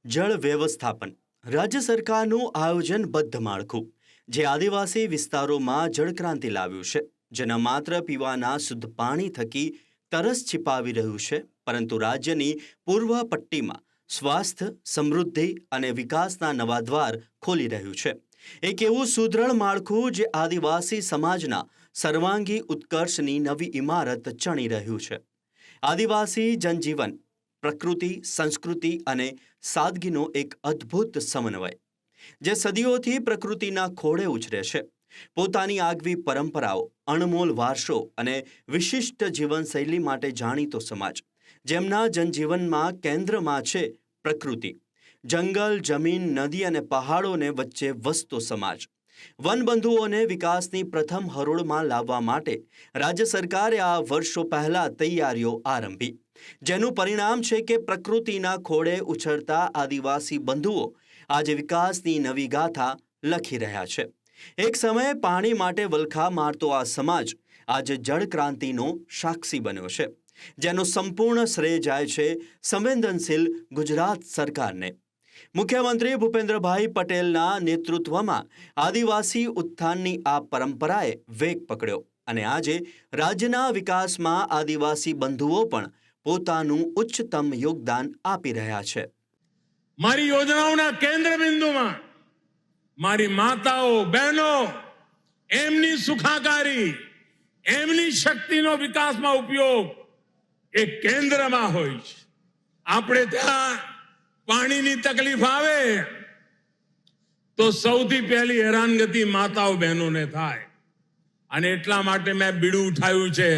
જળ વ્યવસ્થાપન રાજ્ય સરકારનું આયોજનબદ્ધ માળખું જે આદિવાસી વિસ્તારોમાં જળક્રાંતિ લાવ્યું છે, જેના માત્ર પીવાના શુદ્ધ પાણી થકી તરસ છિપાવી રહ્યું છે, પરંતુ રાજ્યની પૂર્વ પટ્ટીમાં સ્વાસ્થ્ય, સમૃદ્ધિ અને વિકાસના નવા દ્વાર ખોલી રહ્યું છે. એક એવું સુદૃઢ માળખું જે આદિવાસી સમાજના સર્વાંગી ઉત્કર્ષની નવી ઇમારત ચણી રહ્યું છે. આદિવાસી જનજીવન પ્રકૃતિ, સંસ્કૃતિ અને સાદગીનો એક અદ્ભુત સમન્વય, જે સદીઓથી પ્રકૃતિના ખોળે ઉછરે છે. પોતાની આગવી પરંપરાઓ, અણમોલ વારસો અને વિશિષ્ટ જીવનશૈલી માટે જાણીતો સમાજ, જેમના જનજીવનમાં કેન્દ્રમાં છે પ્રકૃતિ, જંગલ, જમીન, નદી અને પહાડોને વચ્ચે વસતો સમાજ. વનબંધુઓને વિકાસની પ્રથમ હરોળમાં લાવવા માટે રાજ્ય સરકારે આ વર્ષો પહેલા તૈયારીઓ આરંભી, જેનું પરિણામ છે કે પ્રકૃતિના ખોળે ઉછળતા આદિવાસી બંધુઓ આજે વિકાસની નવી ગાથા લખી રહ્યા છે. એક સમયે પાણી માટે વલખા મારતો આ સમાજ આજે જળક્રાંતિનો સાક્ષી બન્યો છે, જેનો સંપૂર્ણ શ્રેય જાય છે સંવેદનશીલ ગુજરાત સરકારને. મુખ્યમંત્રી ભૂપેન્દ્રભાઈ પટેલના નેતૃત્વમાં આદિવાસી ઉત્થાનની આ પરંપરાએ વેગ પકડ્યો અને આજે રાજ્યના વિકાસમાં આદિવાસી બંધુઓ પણ પોતાનું ઉચ્ચતમ યોગદાન આપી રહ્યા છે. મારી યોજનાઓના કેન્દ્ર બિંદુમાં મારી માતાઓ, બહેનો, એમની સુખાકારી, એમની શક્તિનો વિકાસમાં ઉપયોગ એ કેન્દ્રમાં હોય છે. આપણે ત્યાં પાણીની તકલીફ આવે તો સૌથી પહેલી હેરાનગતિ માતાઓ બહેનોને થાય, અને એટલા માટે મેં બીડું ઉઠાવ્યું છે.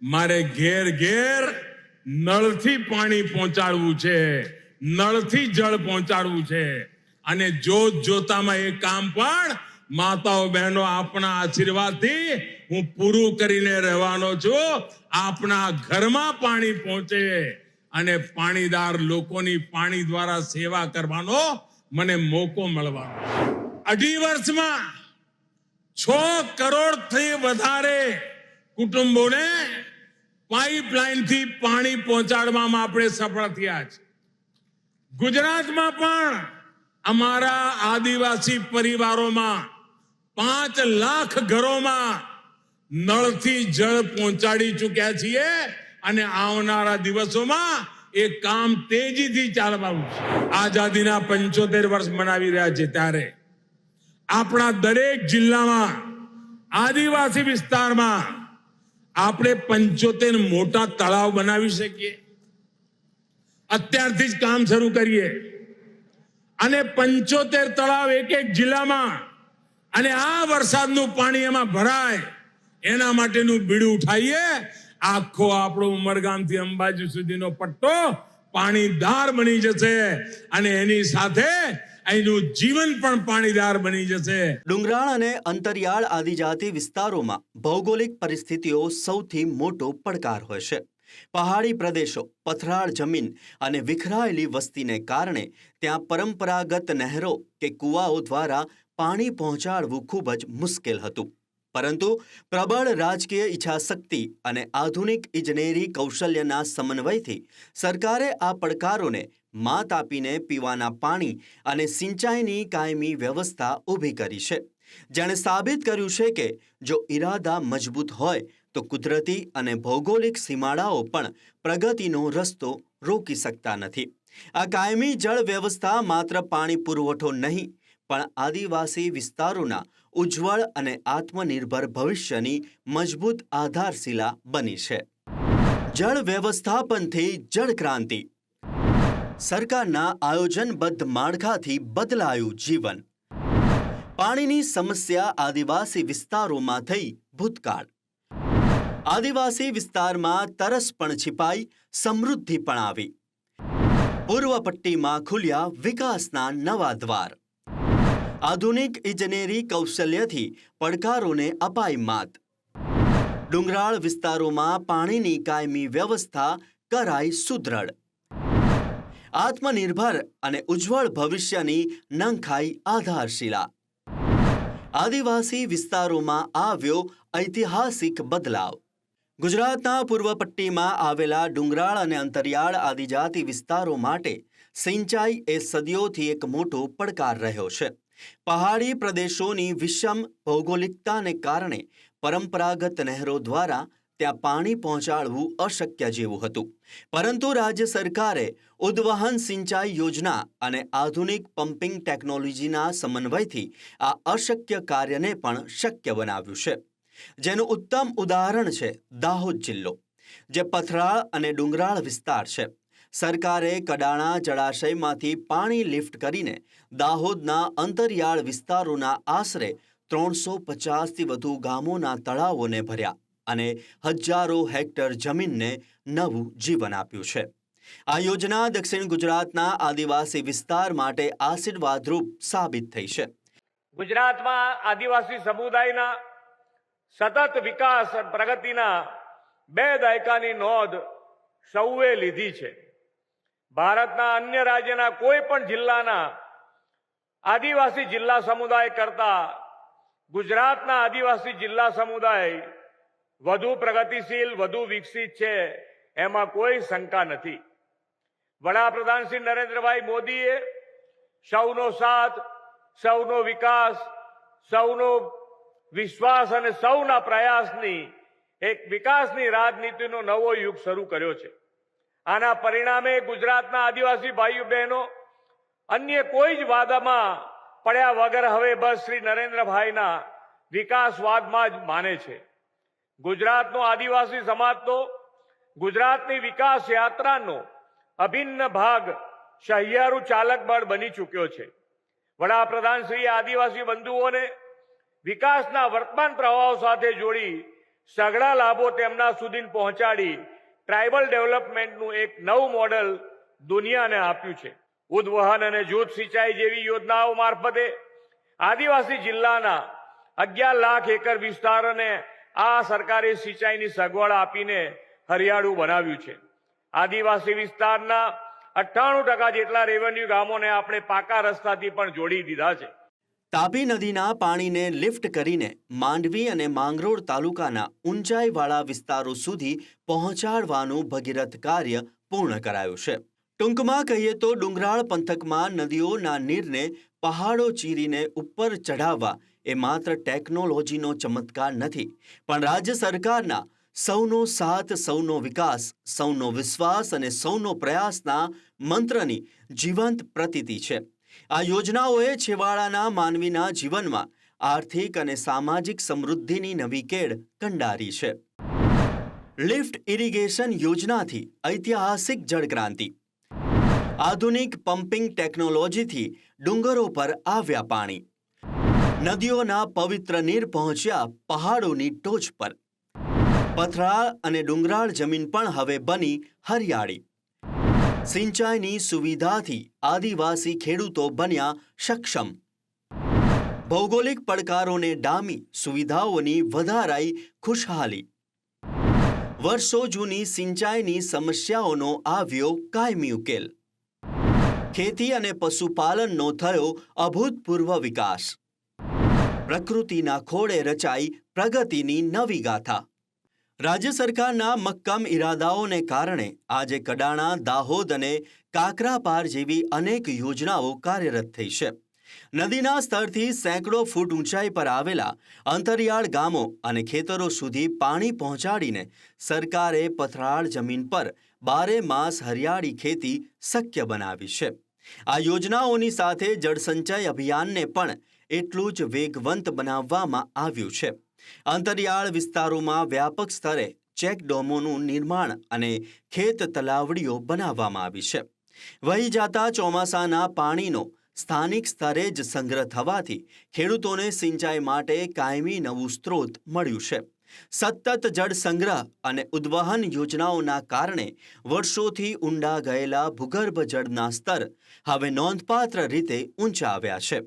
મારે ઘેર ઘેર નળથી પાણી પહોંચાડવું છે, નળથી જળ પહોંચાડવું છે, અને જોત જોતામાં એ કામ પણ માતાઓ બહેનો આપણા આશીર્વાદથી હું પૂરું કરીને રહેવાનો છું. આપણા ઘરમાં પાણી પહોંચે અને પાણીદાર લોકોની પાણી દ્વારા સેવા કરવાનો મને મોકો મળવાનો. 2.5 વર્ષમાં 6 કરોડથી વધારે કુટુંબોને પાઇપલાઇનથી પાણી પહોંચાડવામાં આપણે સફળ થયા છે. ગુજરાતમાં પણ અમારા આદિવાસી પરિવારોમાં 5 લાખ ઘરોમાં નળથી જળ પહોંચાડી ચૂક્યા છીએ, અને આવનારા દિવસોમાં એ કામ તેજીથી ચાલવાનું છે. આઝાદીના 75 વર્ષ મનાવી રહ્યા છે, ત્યારે આપણા દરેક જિલ્લામાં આદિવાસી વિસ્તારમાં આપણે 75 મોટા તળાવ બનાવી શકીએ. અત્યારથી જ કામ શરૂ કરીએ અને 75 તળાવ એક જિલ્લામાં, અને આ વરસાદનું પાણી એમાં ભરાય એના માટેનું બીડું ઉઠાવીએ. આખો આપણો ઉમરગામથી અંબાજી સુધીનો પટ્ટો પાણીદાર બની જશે, અને એની સાથે અહીંનું જીવન પણ પાણીદાર બની જશે. ડુંગરાળ અને અંતરિયાળ આદિજાતિ વિસ્તારોમાં ભૌગોલિક પરિસ્થિતિઓ સૌથી મોટો પડકાર હોય છે. પહાડી પ્રદેશો, પથરાળ જમીન અને વિખરાયેલી વસ્તીને કારણે ત્યાં પરંપરાગત નહેરો કે કૂવાઓ દ્વારા પાણી પહોંચાડવું ખૂબ જ મુશ્કેલ હતું. પરંતુ પ્રબળ રાજકીય ઈચ્છાશક્તિ અને આધુનિક ઇજનેરી કૌશલ્યના સમન્વયથી સરકારે આ પડકારોને માત આપીને પીવાના પાણી અને સિંચાઈની કાયમી વ્યવસ્થા ઊભી કરી છે, જેણે સાબિત કર્યું છે કે જો ઈરાદા મજબૂત હોય તો કુદરતી અને ભૌગોલિક સીમાડાઓ પણ પ્રગતિનો રસ્તો રોકી શકતા નથી. આ કાયમી જળ વ્યવસ્થા માત્ર પાણી પુરવઠો નહીં, પણ આદિવાસી વિસ્તારોના ઉજ્જવળ અને આત્મનિર્ભર ભવિષ્યની મજબૂત આધારશિલા બની છે. જળ વ્યવસ્થાપનથી જળક્રાંતિ. સરકારના આયોજનબદ્ધ માળખાથી બદલાયું જીવન. પાણીની સમસ્યા આદિવાસી વિસ્તારોમાં થઈ ભૂતકાળ. આદિવાસી વિસ્તારમાં તરસ પણ છિપાઈ, સમૃદ્ધિ પણ આવી. પૂર્વ પટ્ટીમાં ખુલ્યા વિકાસના નવા દ્વાર. આધુનિક ઇજનેરી કૌશલ્યથી પડકારોને અપાઈ માત. ડુંગરાળ વિસ્તારોમાં પાણીની કાયમી વ્યવસ્થા કરાઈ સુદૃઢ. આત્મનિર્ભર અને ઉજ્જવળ ભવિષ્યની નંખાઈ આધારશિલા. આદિવાસી વિસ્તારોમાં આવ્યો ઐતિહાસિક બદલાવ. ગુજરાતના પૂર્વ પટ્ટીમાં આવેલા ડુંગરાળ અને અંતરિયાળ આદિજાતિ વિસ્તારો માટે સિંચાઈ એ સદીઓથી એક મોટો પડકાર રહ્યો છે. પહાડી પ્રદેશોની વિષમ ભૌગોલિકતાને કારણે પરંપરાગત નહેરો દ્વારા ત્યાં પાણી પહોંચાડવું અશક્ય જેવું હતું. પરંતુ રાજ્ય સરકારે ઉદ્વહન સિંચાઈ યોજના અને આધુનિક પમ્પિંગ ટેકનોલોજીના સમન્વયથી આ અશક્ય કાર્યને પણ શક્ય બનાવ્યું છે. જેનું ઉત્તમ ઉદાહરણ છે દાહોદ જિલ્લો, જે પથરાળ અને ડુંગરાળ વિસ્તાર છે. સરકારે કડાણા જળાશયમાંથી પાણી લિફ્ટ કરીને દાહોદના અંતરિયાળ વિસ્તારોના આશરે 350થી વધુ ગામોના તળાવોને ભર્યા અને હજારો હેક્ટર જમીનને નવું જીવન આપ્યું છે. આ યોજના દક્ષિણ ગુજરાતના આદિવાસી વિસ્તાર માટે આશીર્વાદરૂપ સાબિત થઈ છે. ગુજરાતમાં આદિવાસી સમુદાયના સતત વિકાસ અને પ્રગતિના 2 દાયકાની નોંધ સૌએ લીધી છે. ભારતના અન્ય રાજ્યના કોઈ પણ જિલ્લાના આદિવાસી જિલ્લા સમુદાય કરતા ગુજરાતના આદિવાસી જિલ્લા સમુદાય વધુ પ્રગતિશીલ, વધુ વિકસિત છે, એમાં કોઈ શંકા નથી. વડાપ્રધાન શ્રી નરેન્દ્રભાઈ મોદીએ સૌનો સાથ, સૌનો વિકાસ, સૌનો વિશ્વાસ અને સૌના પ્રયાસની એક વિકાસની રાજનીતિનો નવો યુગ શરૂ કર્યો છે. આના પરિણામે ગુજરાતના આદિવાસી ભાઈઓ બહેનો અન્ય કોઈ જ વાદામાં પડ્યા વગર હવે બસ શ્રી નરેન્દ્રભાઈના વિકાસવાદમાં જ માને છે. ગુજરાતનો આદિવાસી સમાજ તો ગુજરાતની વિકાસ યાત્રાનો અભિન્ન ભાગ, સહિયારું ચાલક બળ બની ચૂક્યો છે. વડાપ્રધાન શ્રી આદિવાસી બંધુઓને વિકાસના વર્તમાન પ્રવાહો સાથે જોડી સઘળા લાભો તેમના સુધી પહોંચાડી ટ્રાઇબલ ડેવલપમેન્ટનું એક નવું મોડેલ દુનિયાને આપ્યું છે. ઉદ્વહન અને જૂથ સિંચાઈ જેવી યોજનાઓ મારફતે આદિવાસી જિલ્લાના 11 લાખ એકર વિસ્તારોને આ સરકારી સિંચાઈની સગવડ આપીને હરિયાળું બનાવ્યું છે. આદિવાસી વિસ્તારના 98% જેટલા રેવન્યુ ગામોને આપણે પાકા રસ્તાથી પણ જોડી દીધા છે. તાપી નદીના પાણીને લિફ્ટ કરીને માંડવી અને માંગરોળ તાલુકાના ઊંચાઈવાળા વિસ્તારો સુધી પહોંચાડવાનું ભગીરથ કાર્ય પૂર્ણ કરાયું છે. ટૂંકમાં કહીએ તો ડુંગરાળ પંથકમાં નદીઓના નીરને પહાડો ચીરીને ઉપર ચઢાવવા એ માત્ર ટેકનોલોજીનો ચમત્કાર નથી, પણ રાજ્ય સરકારના સૌનો સાથ, સૌનો વિકાસ, સૌનો વિશ્વાસ અને સૌનો પ્રયાસના મંત્રની જીવંત પ્રતીતિ છે. આ યોજનાઓએ છેવાડાના માનવીના જીવનમાં આર્થિક અને સામાજિક સમૃદ્ધિની નવી કેળ કંડારી છે. લિફ્ટ ઇરિગેશન યોજનાથી ઐતિહાસિક જળક્રાંતિ. આધુનિક પમ્પિંગ ટેકનોલોજીથી ડુંગરો પર આવ્યા પાણી. નદીઓના પવિત્ર નીર પહોંચ્યા પહાડોની ટોચ પર. પથરાળ અને ડુંગરાળ જમીન પણ હવે બની હરિયાળી. સિંચાઈની સુવિધાથી આદિવાસી ખેડૂતો બન્યા સક્ષમ. ભૌગોલિક પડકારોને ડામી સુવિધાઓની વધારાઈ ખુશહાલી. વર્ષો જૂની સિંચાઈની સમસ્યાઓનો આવ્યો કાયમી ઉકેલ. ખેતી અને પશુપાલનનો થયો અભૂતપૂર્વ વિકાસ. પ્રકૃતિના ખોળે રચાઈ પ્રગતિની નવી ગાથા. રાજ્ય સરકારના મક્કમ ઇરાદાઓને કારણે આજે કડાણા, દાહોદ અને કાકરાપાર જેવી અનેક યોજનાઓ કાર્યરત થઈ છે. નદીના સ્તરથી સેંકડો ફૂટ ઊંચાઈ પર આવેલા અંતરિયાળ ગામો અને ખેતરો સુધી પાણી પહોંચાડીને સરકારે પથરાળ જમીન પર 12 માસ હરિયાળી ખેતી શક્ય બનાવી છે. આ યોજનાઓની સાથે જળસંચય અભિયાનને પણ એટલું જ વેગવંત બનાવવામાં આવ્યું છે. અંતરિયાળ વિસ્તારોમાં વ્યાપક સ્તરે ચેકડેમોનું નિર્માણ અને ખેત તલાવડીઓ બનાવવામાં આવી છે. વહી જતા ચોમાસાના પાણીનો સ્થાનિક સ્તરે જ સંગ્રહ થવાથી ખેડૂતોને સિંચાઈ માટે કાયમી નવું સ્ત્રોત મળ્યું છે. સતત જળ સંગ્રહ અને ઉદ્વહન યોજનાઓના કારણે વર્ષોથી ઊંડા ગયેલા ભૂગર્ભ જળના સ્તર હવે નોંધપાત્ર રીતે ઊંચા આવ્યા છે.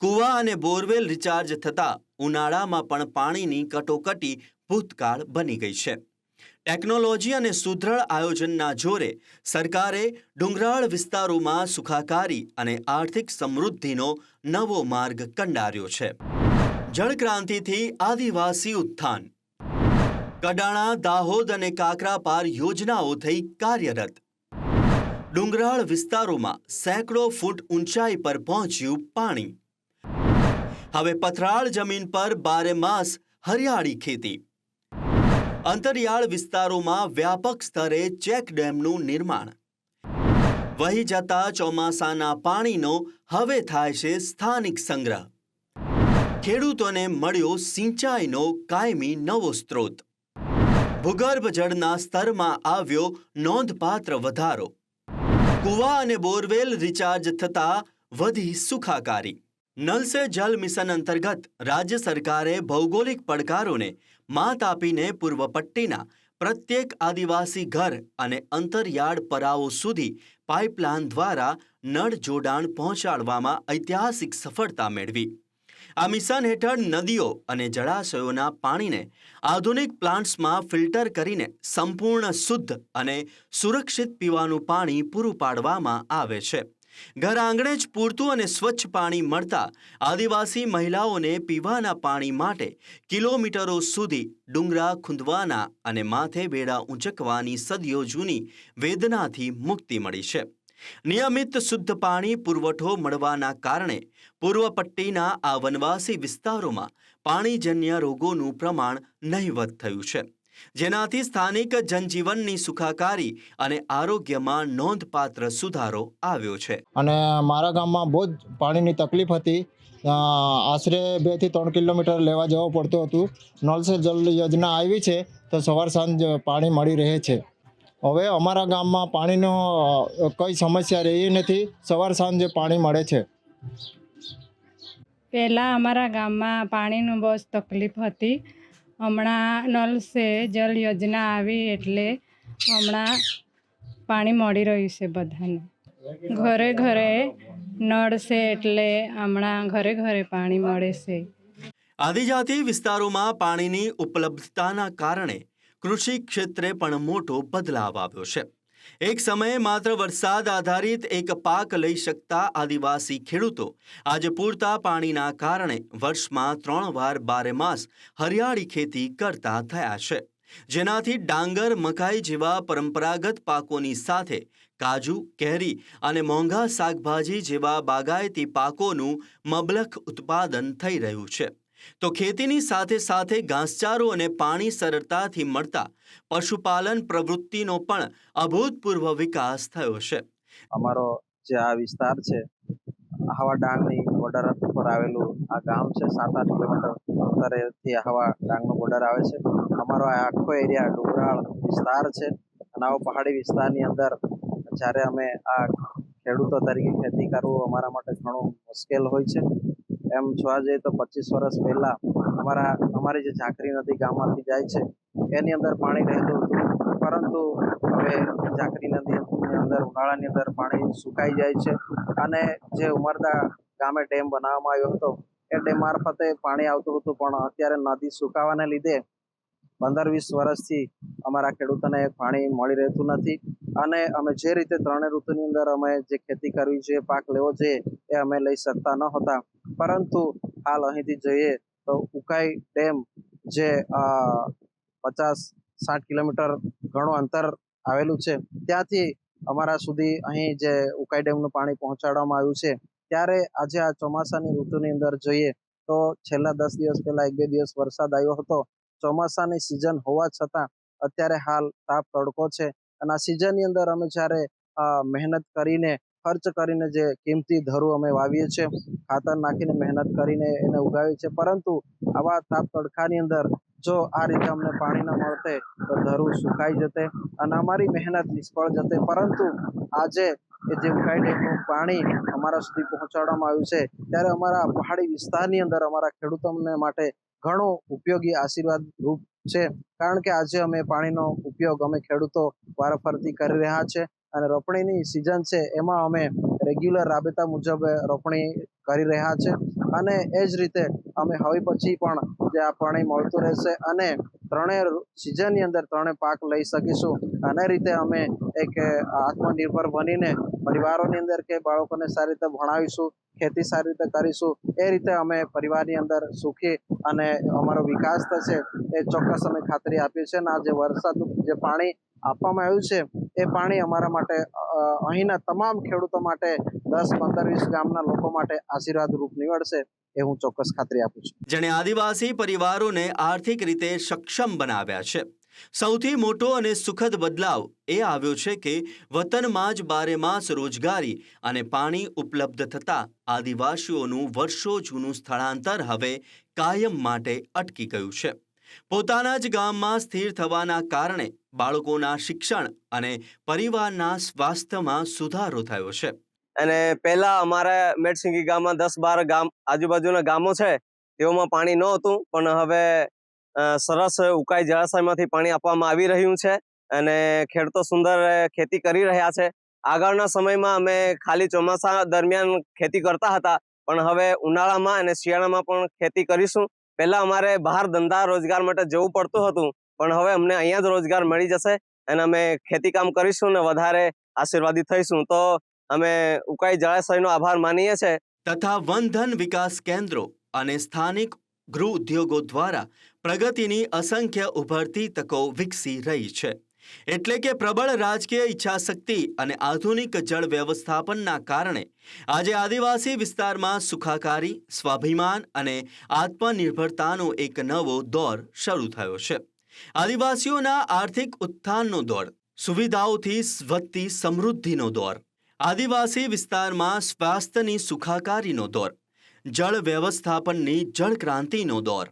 કૂવા અને બોરવેલ રિચાર્જ થતાં ઉનાળામાં પણ પાણીની કટોકટી ભૂતકાળ બની ગઈ છે. ટેકનોલોજી અને સુદૃઢ આયોજનના જોરે સરકારે ડુંગરાળ વિસ્તારોમાં સુખાકારી અને આર્થિક સમૃદ્ધિનો નવો માર્ગ કંડાર્યો છે. જળક્રાંતિથી આદિવાસી ઉત્થાન. કડાણા, દાહોદ અને કાકરાપાર યોજનાઓ થઈ કાર્યરત. ડુંગરાળ વિસ્તારોમાં સેંકડો ફૂટ ઊંચાઈ પર પહોંચ્યું પાણી. હવે પથરાળ જમીન પર બારેમાસ હરિયાળી ખેતી. અંતરિયાળ વિસ્તારોમાં વ્યાપક સ્તરે ચેકડેમનું નિર્માણ. વહી જતા ચોમાસાના પાણીનો હવે થાય છે સ્થાનિક સંગ્રહ. ખેડૂતોને મળ્યો સિંચાઈનો કાયમી નવો સ્ત્રોત. ભૂગર્ભ જળના સ્તરમાં આવ્યો નોંધપાત્ર વધારો. કુવા અને બોરવેલ રિચાર્જ થતા વધી સુખાકારી. નલ સે જલ મિશન અંતર્ગત રાજ્ય સરકારે ભૌગોલિક પડકારોને માત આપીને પૂર્વ પટ્ટીના પ્રત્યેક આદિવાસી ઘર અને અંતરિયાળ પરાઓ સુધી પાઇપલાઇન દ્વારા નળ જોડાણ પહોંચાડવામાં ઐતિહાસિક સફળતા મેળવી. આ મિશન હેઠળ નદીઓ અને જળાશયોના પાણીને આધુનિક પ્લાન્ટ્સમાં ફિલ્ટર કરીને સંપૂર્ણ શુદ્ધ અને સુરક્ષિત પીવાનું પાણી પૂરું પાડવામાં આવે છે. ઘર આંગણે જ પૂરતું અને સ્વચ્છ પાણી મળતા આદિવાસી મહિલાઓને પીવાના પાણી માટે કિલોમીટરો સુધી ડુંગરા ખૂંદવાના અને માથે બેડા ઊંચકવાની સદીઓ જૂની વેદનાથી મુક્તિ મળી છે. નિયમિત શુદ્ધ પાણી પુરવઠો મળવાના કારણે પૂર્વ પટ્ટીના આ વનવાસી વિસ્તારોમાં પાણીજન્ય રોગોનું પ્રમાણ નહિવત થયું છે, જેનાથી સ્થાનિક જનજીવનની સુખાકારી અને આરોગ્યમાં નોંધપાત્ર સુધારો આવ્યો છે. અને મારા ગામમાં બહુ જ પાણીની તકલીફ હતી. આશરે 2 થી 3 કિલોમીટર લેવા જવું પડતું હતું. નળ સે જલ યોજના આવી છે તો સવાર સાંજ પાણી મળી રહે છે. હવે અમારા ગામમાં પાણીનો કોઈ સમસ્યા રહી નથી. સવાર સાંજે પાણી મળે છે. પહેલાં અમારા ગામમાં પાણીનું બહુ જ તકલીફ હતી. હમણાં નલ સે જલ યોજના આવી એટલે હમણાં પાણી મળી રહ્યું છે બધાને. ઘરે ઘરે નળ છે એટલે હમણાં ઘરે ઘરે પાણી મળે છે. આદિજાતિ વિસ્તારોમાં પાણીની ઉપલબ્ધતાના કારણે કૃષિ ક્ષેત્રે પણ મોટો બદલાવ આવ્યો છે. એક સમયે માત્ર વરસાદ આધારિત એક પાક લઈ શકતા આદિવાસી ખેડૂતો આજે પૂરતા પાણીના કારણે વર્ષમાં 3 વાર બારેમાસ હરિયાળી ખેતી કરતા થયા છે, જેનાથી ડાંગર, મકાઈ જેવા પરંપરાગત પાકોની સાથે કાજુ, કેરી અને મોંઘા શાકભાજી જેવા બાગાયતી પાકોનું મબલખ ઉત્પાદન થઈ રહ્યું છે. તો ખેતીની સાથે સાથે ઘાસચારો અને પાણી સરળતાથી મળતા પશુપાલન પ્રવૃત્તિનો પણ અભૂતપૂર્વ વિકાસ થયો છે. અમારો જે આ વિસ્તાર છે, આહવા ડાંગની બોર્ડર પર આવેલું આ ગામ છે. 7-8 કિલોમીટર અંતરેથી આહવા ડાંગનો બોર્ડર આવે છે. અમારો આ આખો એરિયા ડુંગરાળ વિસ્તાર છે અને આવો પહાડી વિસ્તારની અંદર જ્યારે અમે આ ખેડૂતો તરીકે ખેતી કરવું અમારા માટે ઘણું મુશ્કેલ હોય છે. એમ જોવા જઈએ તો 25 વર્ષ પહેલાં અમારી જે ઝાંખરી નદી ગામમાંથી જાય છે એની અંદર પાણી રહેતું હતું, પરંતુ હવે ઝાંખરી નદીની અંદર ઉનાળાની અંદર પાણી સુકાઈ જાય છે અને જે ઉમરદા ગામે ડેમ બનાવવામાં આવ્યો હતો એ ડેમ મારફતે પાણી આવતું હતું, પણ અત્યારે નદી સુકાવાને લીધે 15-20 વર્ષથી અમારા ખેડૂતોને પાણી મળી રહેતું નથી અને અમે જે રીતે 3 ઋતુની અંદર અમે જે ખેતી કરવી જોઈએ, પાક લેવો જોઈએ એ અમે લઈ શકતા ન હતા. પરંતુ હાલ અહીંથી જોઈએ તો ઉકાઈ ડેમ જે 50-60 કિલોમીટર ઘણું અંતર આવેલું છે, ત્યાંથી અમારા સુધી અહીં જે ઉકાઈ ડેમનું પાણી પહોંચાડવામાં આવ્યું છે. ત્યારે આજે આ ચોમાસાની ઋતુની અંદર જોઈએ તો છેલ્લા 10 દિવસ પહેલા 1-2 દિવસ વરસાદ આવ્યો હતો. ચોમાસાની સિઝન હોવા છતાં અત્યારે હાલ તાપ તડકો છે અને આ સિઝનની અંદર અમે જ્યારે મહેનત કરીને ખર્ચ કરીને જે કિંમતી ધરું અમે વાવીએ છીએ, ખાતર નાખીને મહેનત કરીને એને ઉગાવીએ છીએ, પરંતુ આવા તાપ તડકાની અંદર જો આ રીતે અમને પાણી ન મળતે તો ધરું સુકાઈ જતે અને અમારી મહેનત નિષ્ફળ જતે. પરંતુ આજે એ જે ઉકાઈ ડેમનું પાણી અમારા સુધી પહોંચાડવામાં આવ્યું છે ત્યારે અમારા પહાડી વિસ્તારની અંદર અમારા ખેડૂતોને માટે ઘણો ઉપયોગી આશીર્વાદ રૂપ છે, કારણ કે આજે અમે પાણીનો ઉપયોગ અમે ખેડૂતો વારાફરતી કરી રહ્યા છે અને રોપણીની સિઝન છે એમાં અમે રેગ્યુલર રાબેતા મુજબ રોપણી કરી રહ્યા છે અને એ જ રીતે અમે હવે પછી પણ જે આ પાણી મળતું રહેશે અને 3 સિઝનની અંદર 3 પાક લઈ શકીશું. અને રીતે અમે એક આત્મનિર્ભર બનીને પરિવારોની અંદર કે બાળકોને સારી રીતે ભણાવીશું, ખેતી સારી રીતે કરીશું, એ રીતે અમે પરિવારની અંદર સુખી અને અમારો વિકાસ થશે એ ચોક્કસ અમે ખાતરી આપી છે. અને આ જે વરસાદનું જે પાણી આપવામાં આવ્યું છે એ પાણી અમારા માટે અહીંના તમામ ખેડૂતો માટે 10, 15, 20 ગામના લોકો માટે આશીર્વાદ રૂપ નીવડશે એ હું ચોક્કસ ખાતરી આપું છું. જેણે આદિવાસી પરિવારોને આર્થિક રીતે સક્ષમ બનાવ્યા છે. સૌથી મોટો અને સુખદ બદલાવ એ આવ્યો છે કે વતનમાં જ બારેમાસ રોજગારી અને પાણી ઉપલબ્ધ થતાં આદિવાસીઓનું વર્ષો જૂનું સ્થળાંતર હવે કાયમ માટે અટકી ગયું છે. પોતાના જ ગામમાં સ્થિર થવાના કારણે બાળકોના શિક્ષણ અને પરિવારના સ્વાસ્થ્યમાં સુધારો થયો છે. અને પહેલા અમારા મેડસિંગી ગામમાં 10-12 ગામ આજુબાજુના ગામો છે તેઓમાં પાણી નહોતું, પણ હવે સરસ ઉકાઈ જળાશયમાંથી પાણી આપવામાં આવી રહ્યું છે અને ખેડૂતો સુંદર ખેતી કરી રહ્યા છે. આગળના સમયમાં અમે ખાલી ચોમાસા દરમિયાન ખેતી કરતા હતા, પણ હવે ઉનાળામાં અને શિયાળામાં પણ ખેતી કરીશું. પહેલા અમારે બહાર ધંધા રોજગાર માટે જવું પડતું હતું, પણ હવે અમને અહીંયા જ રોજગાર મળી જશે અને અમે ખેતી કામ કરીશું ને વધારે આશીર્વાદિત થઈશું. તો અમે ઉકાઈ જળાશયનો આભાર માનીએ છીએ. તથા વનધન વિકાસ કેન્દ્રો અને સ્થાનિક ગૃહ ઉદ્યોગો દ્વારા પ્રગતિની અસંખ્ય ઉભરતી તકો વિકસી રહી છે. એટલે કે પ્રબળ રાજકીય ઈચ્છાશક્તિ અને આધુનિક જળ વ્યવસ્થાપનના કારણે આજે આદિવાસી વિસ્તારમાં સુખાકારી, સ્વાભિમાન અને આત્મનિર્ભરતાનો એક નવો દોર શરૂ થયો છે. આદિવાસીઓના આર્થિક ઉત્થાનનો દોર, સુવિધાઓથી વધતી સમૃદ્ધિનો દોર, આદિવાસી વિસ્તારમાં સ્વાસ્થ્યની સુખાકારીનો દોર, જળ વ્યવસ્થાપનની જળક્રાંતિનો દોર.